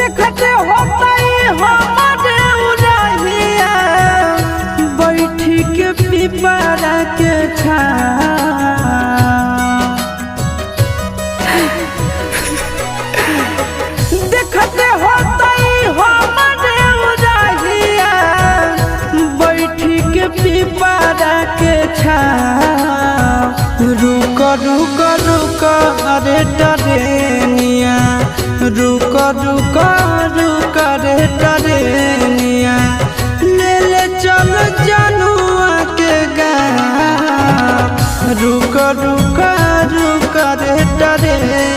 देखते होता हमारे उड़हिया बैठी के पिपरा के देखते होता हमारे उड़हिया बैठी के पिपरा के रुक रुक रुक अरे टरेनिया रुक रुक रुक रे टरेनिया ले ले चल जनुआ के गाँव रुक रुक रुक रे टरेनिया।